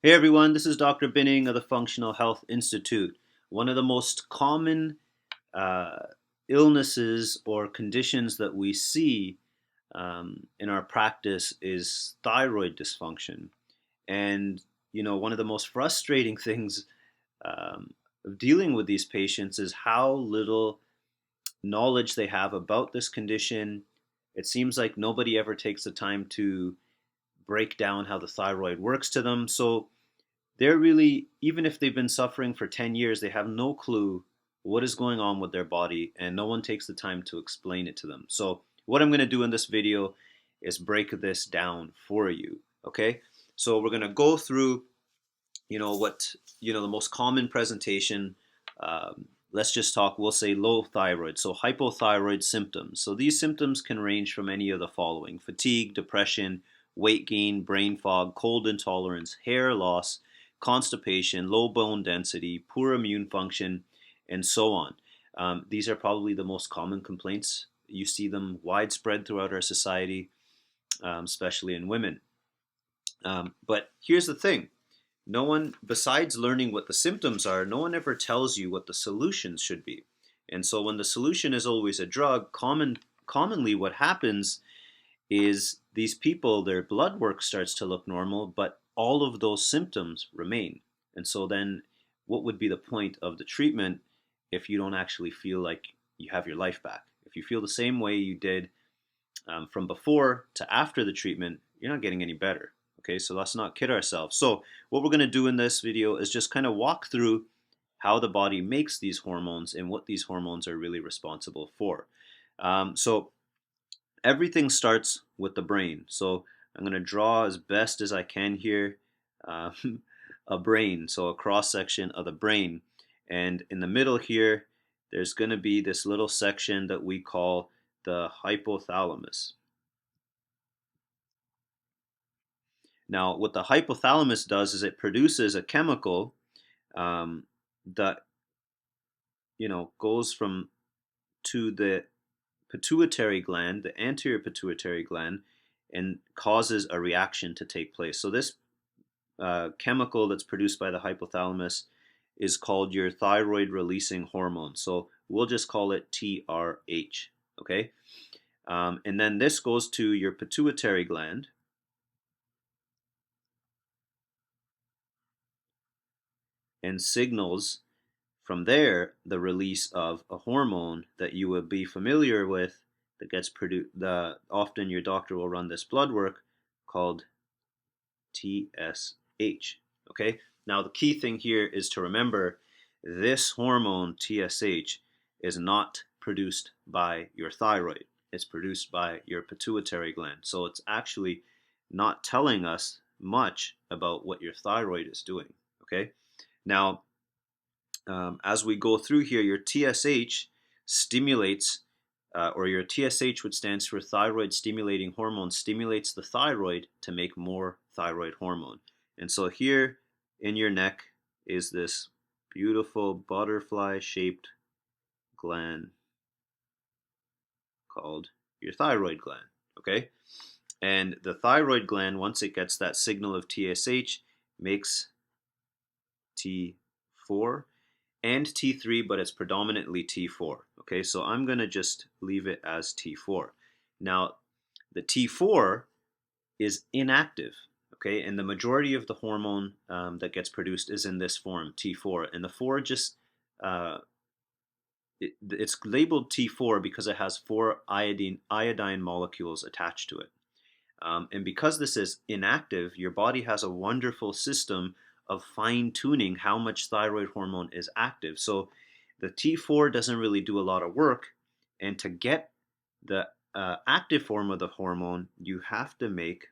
Hey everyone, this is Dr. Binning of the Functional Health Institute. One of the most common uh, illnesses or conditions that we see in our practice is thyroid dysfunction. And, one of the most frustrating things of dealing with these patients is how little knowledge they have about this condition. It seems like nobody ever takes the time to break down how the thyroid works to them. So, they're really, even if they've been suffering for 10 years, they have no clue what is going on with their body, and no one takes the time to explain it to them. So what I'm going to do in this video is break this down for you. Okay, so we're going to go through the most common presentation. Let's just talk, we'll say low thyroid, so hypothyroid symptoms. So these symptoms can range from any of the following: fatigue, depression, weight gain, brain fog, cold intolerance, hair loss, constipation, low bone density, poor immune function, and so on. These are probably the most common complaints. You see them widespread throughout our society, especially in women. But here's the thing: no one, besides learning what the symptoms are, no one ever tells you what the solutions should be. And so when the solution is always a drug, commonly what happens is these people, their blood work starts to look normal, but all of those symptoms remain. And so then what would be the point of the treatment if you don't actually feel like you have your life back? If you feel the same way you did from before to after the treatment, you're not getting any better. Okay, so let's not kid ourselves. So what we're going to do in this video is just kind of walk through how the body makes these hormones and what these hormones are really responsible for. So everything starts with the brain. So I'm going to draw as best as I can here uh, a brain, so a cross section of the brain. And in the middle here, there's going to be this little section that we call the hypothalamus. Now, what the hypothalamus does is it produces a chemical that goes from to the pituitary gland, the anterior pituitary gland, and causes a reaction to take place. So this chemical that's produced by the hypothalamus is called your thyroid releasing hormone. So we'll just call it TRH. Okay, and then this goes to your pituitary gland, and signals from there the release of a hormone that you will be familiar with that gets produced. Often your doctor will run this blood work called TSH. Okay, now the key thing here is to remember this hormone TSH is not produced by your thyroid. It's produced by your pituitary gland. So it's actually not telling us much about what your thyroid is doing. Okay, now as we go through here, your TSH stimulates, or your TSH, which stands for thyroid stimulating hormone, stimulates the thyroid to make more thyroid hormone. And so here in your neck is this beautiful butterfly shaped gland called your thyroid gland. Okay, and the thyroid gland, once it gets that signal of TSH, makes T4 and T3, but it's predominantly T4. Okay, so I'm going to just leave it as T4. Now, the T4 is inactive. Okay, and the majority of the hormone that gets produced is in this form, T4. And the 4 just, it's labeled T4 because it has 4 iodine molecules attached to it. And because this is inactive, your body has a wonderful system of fine-tuning how much thyroid hormone is active. So the T4 doesn't really do a lot of work, and to get the active form of the hormone, you have to make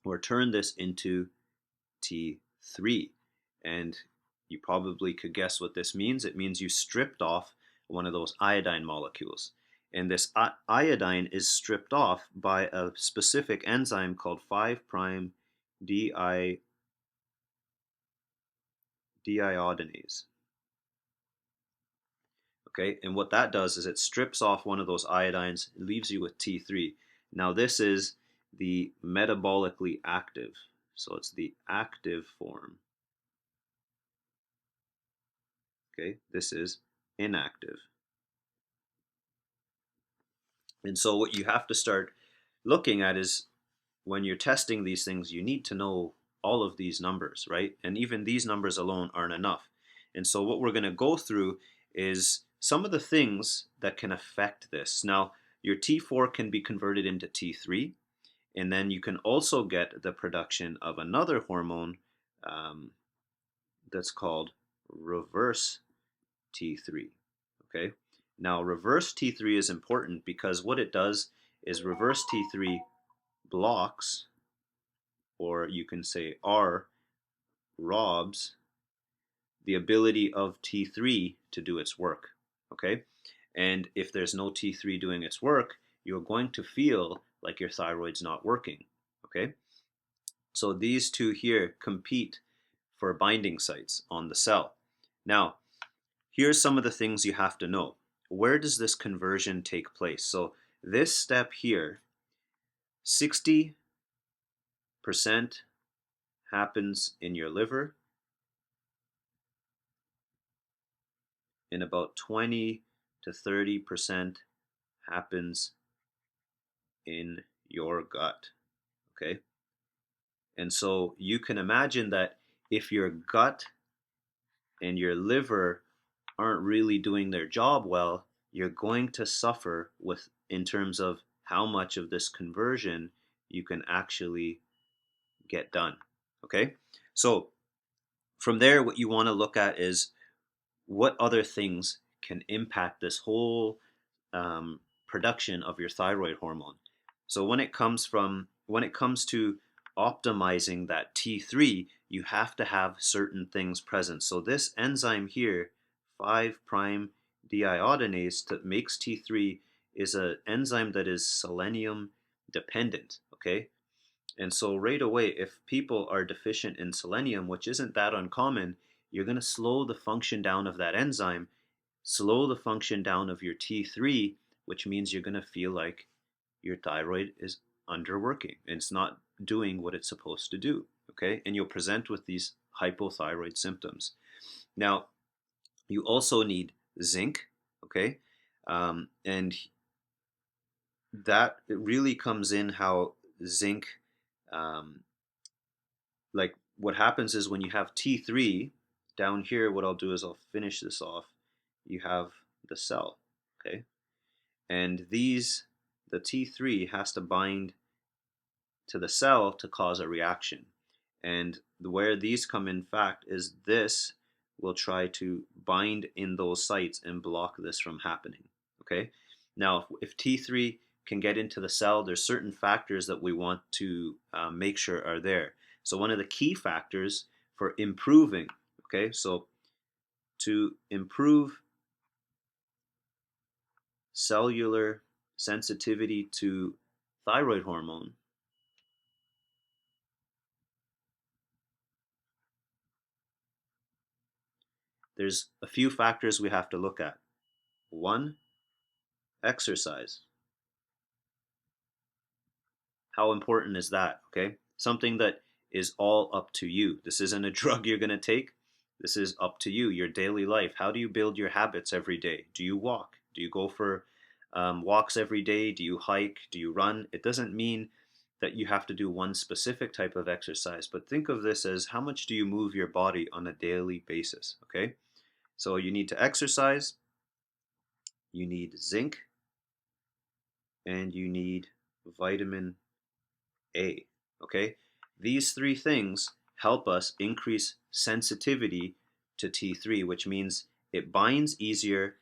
or turn this into T3. And you probably could guess what this means. It means you stripped off one of those iodine molecules. And this iodine is stripped off by a specific enzyme called 5' deiodinase. Okay, and what that does is it strips off one of those iodines, leaves you with T3. Now this is the metabolically active So it's the active form. Okay, this is inactive. And so what you have to start looking at is when you're testing these things, you need to know all of these numbers, right? And even these numbers alone aren't enough. And so what we're going to go through is some of the things that can affect this. Now, your T4 can be converted into T3, and then you can also get the production of another hormone um, that's called reverse T3. Okay. Now, reverse T3 is important because what it does is reverse T3 blocks, or you can say R robs, the ability of T3 to do its work. Okay. And if there's no T3 doing its work, you're going to feel like your thyroid's not working. Okay. So these two here compete for binding sites on the cell. Now, here's some of the things you have to know. Where does this conversion take place? So this step here, 60% happens in your liver, and about 20 to 30% happens in your gut. Okay? And so you can imagine that if your gut and your liver aren't really doing their job well, you're going to suffer with in terms of how much of this conversion you can actually get done. Okay? So from there, what you want to look at is what other things can impact this whole production of your thyroid hormone. So when it comes to optimizing that T3, you have to have certain things present. So this enzyme here, 5' deiodinase that makes T3, is an enzyme that is selenium dependent. Okay, and so right away, if people are deficient in selenium, which isn't that uncommon, you're going to slow the function down of that enzyme, slow the function down of your T3, which means you're going to feel like your thyroid is underworking. It's not doing what it's supposed to do. Okay. And you'll present with these hypothyroid symptoms. Now, you also need zinc. Okay. And that it really comes in how zinc, um, like what happens is when you have T3 down here, what I'll do is I'll finish this off. You have the cell. Okay. And the T3 has to bind to the cell to cause a reaction. And where these come in fact is this will try to bind in those sites and block this from happening. Okay. Now, if T3 can get into the cell, there's certain factors that we want to make sure are there. So one of the key factors for improving, okay, so to improve cellular sensitivity to thyroid hormone, there's a few factors we have to look at. One, exercise. How important is that? Okay. Something that is all up to you. This isn't a drug you're going to take. This is up to you, your daily life. How do you build your habits every day? Do you walk? Do you go for walks every day? Do you hike? Do you run? It doesn't mean that you have to do one specific type of exercise, but think of this as how much do you move your body on a daily basis? Okay. So you need to exercise, you need zinc, and you need vitamin A. Okay? These three things help us increase sensitivity to T3, which means it binds easier,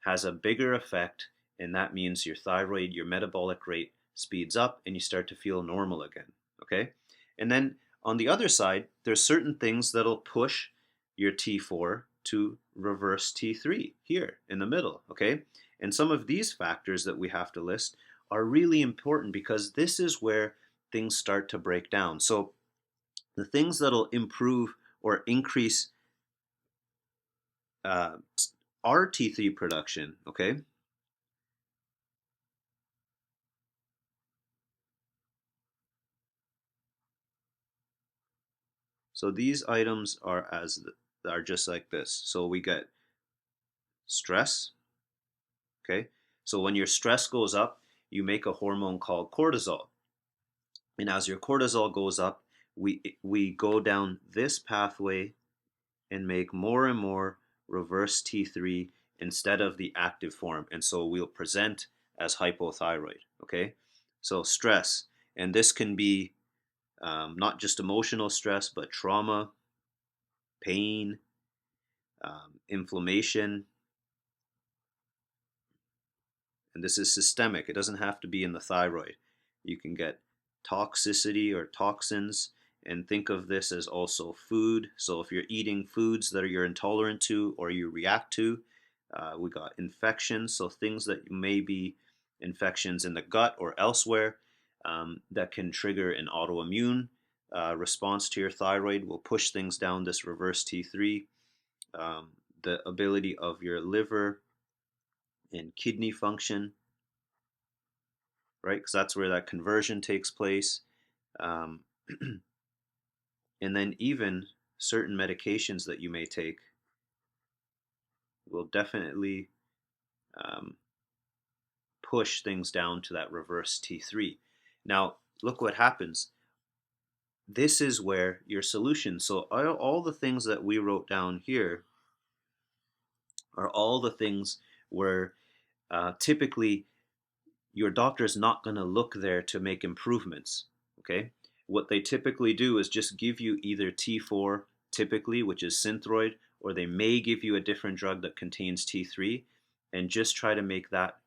has a bigger effect, and that means your thyroid, your metabolic rate speeds up and you start to feel normal again. Okay? And then on the other side, there's certain things that'll push your T4 to reverse T3 here in the middle. Okay? And some of these factors that we have to list are really important because this is where things start to break down. So the things that'll improve or increase uh, our T3 production, okay, So these items are just like this. So we get stress, okay? So when your stress goes up, you make a hormone called cortisol. And as your cortisol goes up, we go down this pathway and make more and more reverse T3 instead of the active form. And so we'll present as hypothyroid, okay? So stress, and this can be not just emotional stress, but trauma, pain, inflammation, and this is systemic. It doesn't have to be in the thyroid. You can get toxicity or toxins, and think of this as also food. So if you're eating foods that you're intolerant to or you react to, we got infections. So things that may be infections in the gut or elsewhere that can trigger an autoimmune response to your thyroid will push things down this reverse T3. The ability of your liver and kidney function, right? Because that's where that conversion takes place. Um, and then even certain medications that you may take will definitely um, push things down to that reverse T3. Now, look what happens. This is where your solution, so all the things that we wrote down here are all the things where typically your doctor is not going to look there to make improvements. Okay, what they typically do is just give you either T4 typically, which is Synthroid, or they may give you a different drug that contains T3 and just try to make that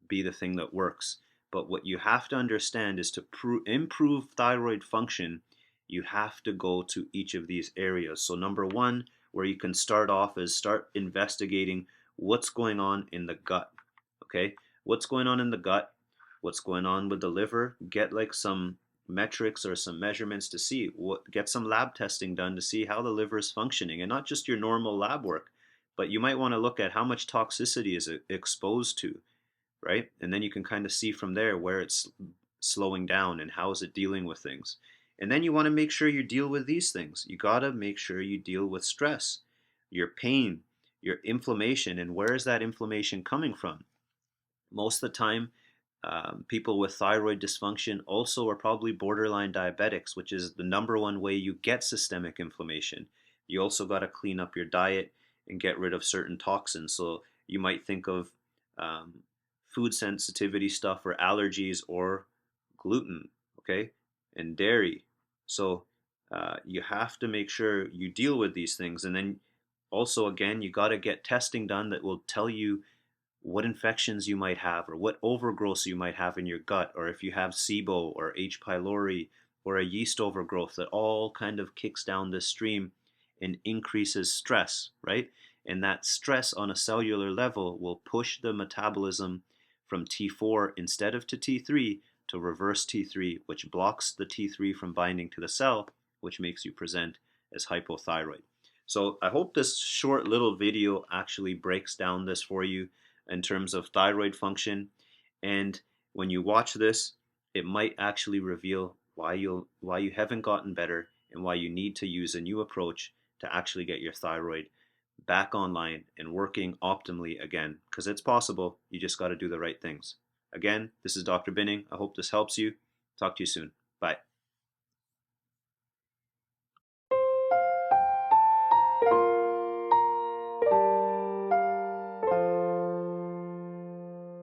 be the thing that works. But what you have to understand is to improve thyroid function, you have to go to each of these areas. So number one, where you can start off is start investigating what's going on in the gut. Okay, what's going on in the gut, what's going on with the liver, get like some metrics or some measurements to see what, get some lab testing done to see how the liver is functioning, and not just your normal lab work, but you might want to look at how much toxicity is it exposed to, right? And then you can kind of see from there where it's slowing down and how is it dealing with things. And then you want to make sure you deal with these things. You got to make sure you deal with stress, your pain, your inflammation, and where is that inflammation coming from? Most of the time, people with thyroid dysfunction also are probably borderline diabetics, which is the number one way you get systemic inflammation. You also got to clean up your diet and get rid of certain toxins. So you might think of um, food sensitivity stuff or allergies or gluten, okay, and dairy. So you have to make sure you deal with these things. And then also, again, you got to get testing done that will tell you what infections you might have or what overgrowth you might have in your gut, or if you have SIBO or H. pylori or a yeast overgrowth, that all kind of kicks down this stream and increases stress, right? And that stress on a cellular level will push the metabolism from T4 instead of to T3 to reverse T3, which blocks the T3 from binding to the cell, which makes you present as hypothyroid. So I hope this short little video actually breaks down this for you in terms of thyroid function. And when you watch this, it might actually reveal why you haven't gotten better and why you need to use a new approach to actually get your thyroid back online and working optimally again. Because it's possible, you just got to do the right things. Again, this is Dr. Binning. I hope this helps you. Talk to you soon.